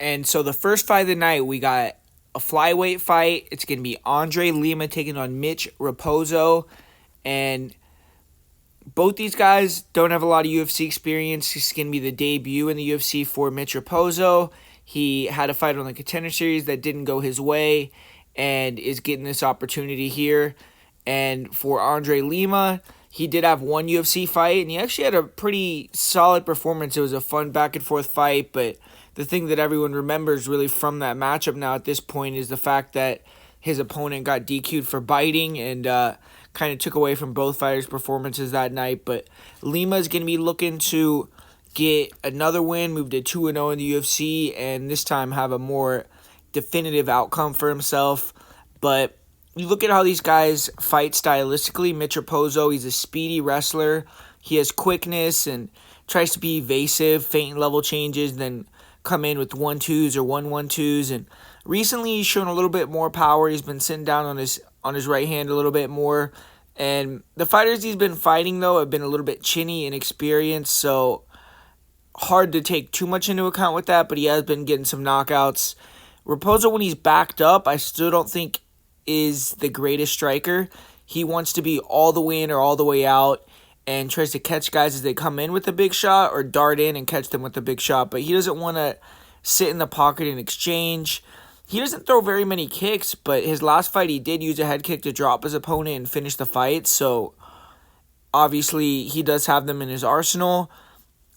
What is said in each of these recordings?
And so the first fight of the night, we got a flyweight fight. It's going to be Andre Lima taking on Mitch Raposo. And both these guys don't have a lot of UFC experience. It's going to be the debut in the UFC for Mitch Raposo. He had a fight on the Contender Series that didn't go his way and is getting this opportunity here. And for Andre Lima, he did have one UFC fight, and he actually had a pretty solid performance. It was a fun back-and-forth fight, but the thing that everyone remembers really from that matchup now at this point is the fact that his opponent got DQ'd for biting and kind of took away from both fighters' performances that night. But Lima is going to be looking to get another win, move to 2-0 in the UFC, and this time have a more definitive outcome for himself. But you look at how these guys fight stylistically. Mitch Raposo, he's a speedy wrestler. He has quickness and tries to be evasive, feint level changes, then come in with 1-2s or 1-1-2s. And recently he's shown a little bit more power. He's been sitting down on his right hand a little bit more. And the fighters he's been fighting, though, have been a little bit chinny and inexperienced, so hard to take too much into account with that, but he has been getting some knockouts. Raposo, when he's backed up, I still don't think is the greatest striker. He wants to be all the way in or all the way out and tries to catch guys as they come in with a big shot or dart in and catch them with a big shot, but he doesn't want to sit in the pocket and exchange. He doesn't throw very many kicks, but his last fight he did use a head kick to drop his opponent and finish the fight, so obviously he does have them in his arsenal.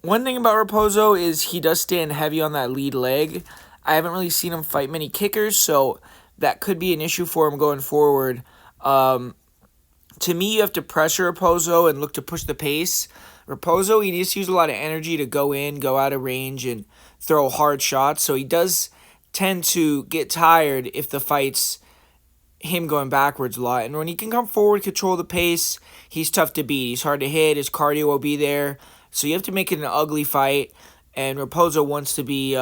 One thing about Raposo is he does stand heavy on that lead leg. I haven't really seen him fight many kickers, so that could be an issue for him going forward. To me, you have to pressure Raposo and look to push the pace. Raposo, he needs to use a lot of energy to go in, go out of range, and throw hard shots, so he does tend to get tired if the fight's him going backwards a lot. And when he can come forward, control the pace, he's tough to beat. He's hard to hit. His cardio will be there. So you have to make it an ugly fight. And Raposo wants to be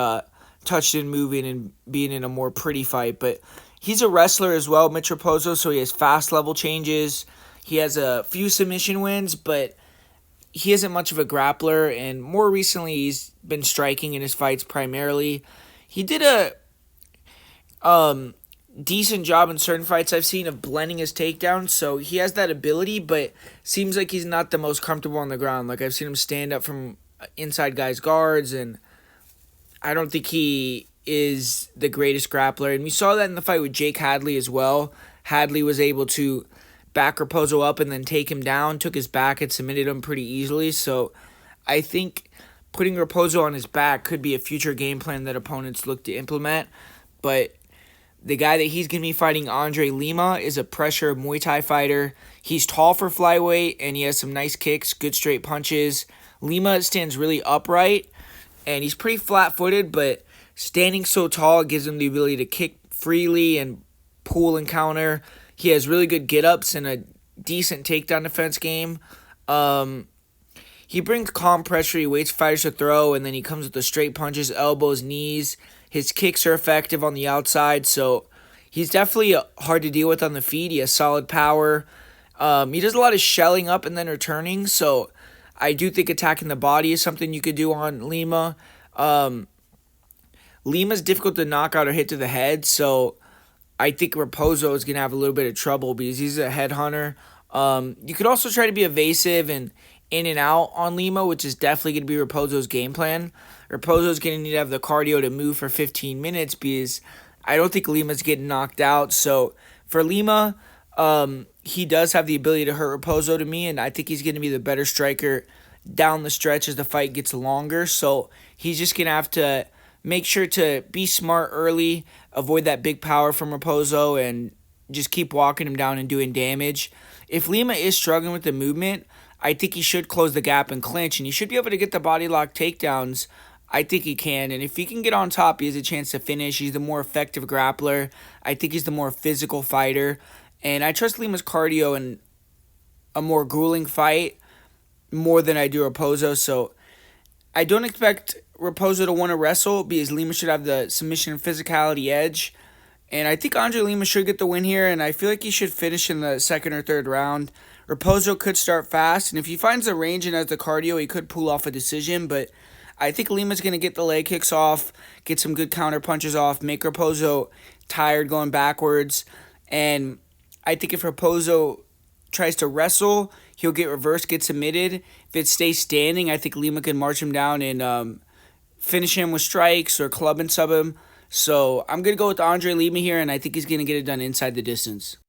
touched and moving and being in a more pretty fight. But he's a wrestler as well, Mitch Raposo, so he has fast level changes. He has a few submission wins, but he isn't much of a grappler. And more recently, he's been striking in his fights primarily. He did a decent job in certain fights I've seen of blending his takedowns, so he has that ability, but seems like he's not the most comfortable on the ground. Like, I've seen him stand up from inside guys' guards, and I don't think he is the greatest grappler. And we saw that in the fight with Jake Hadley as well. Hadley was able to back Raposo up and then take him down, took his back and submitted him pretty easily, so I think putting Raposo on his back could be a future game plan that opponents look to implement. But the guy that he's going to be fighting, Andre Lima, is a pressure Muay Thai fighter. He's tall for flyweight, and he has some nice kicks, good straight punches. Lima stands really upright, and he's pretty flat-footed, but standing so tall gives him the ability to kick freely and pull and counter. He has really good get-ups and a decent takedown defense game. He brings calm pressure, he waits fighters to throw, and then he comes with the straight punches, elbows, knees. His kicks are effective on the outside, so he's definitely hard to deal with on the feet. He has solid power. He does a lot of shelling up and then returning, so I do think attacking the body is something you could do on Lima. Lima's difficult to knock out or hit to the head, so I think Raposo is going to have a little bit of trouble because he's a headhunter. You could also try to be evasive and in and out on Lima, which is definitely going to be Raposo's game plan. Raposo's going to need to have the cardio to move for 15 minutes because I don't think Lima's getting knocked out. So for Lima, he does have the ability to hurt Raposo to me, and I think he's going to be the better striker down the stretch as the fight gets longer. So he's just going to have to make sure to be smart early, avoid that big power from Raposo, and just keep walking him down and doing damage. If Lima is struggling with the movement, I think he should close the gap and clinch, and he should be able to get the body lock takedowns. I think he can, and if he can get on top, he has a chance to finish. He's the more effective grappler. I think he's the more physical fighter, and I trust Lima's cardio in a more grueling fight more than I do Raposo, so I don't expect Raposo to want to wrestle because Lima should have the submission and physicality edge, and I think Andre Lima should get the win here, and I feel like he should finish in the second or third round. Raposo could start fast, and if he finds the range and has the cardio, he could pull off a decision, but I think Lima's going to get the leg kicks off, get some good counter punches off, make Raposo tired going backwards. And I think if Raposo tries to wrestle, he'll get reversed, get submitted. If it stays standing, I think Lima can march him down and finish him with strikes or club and sub him. So I'm going to go with Andre Lima here, and I think he's going to get it done inside the distance.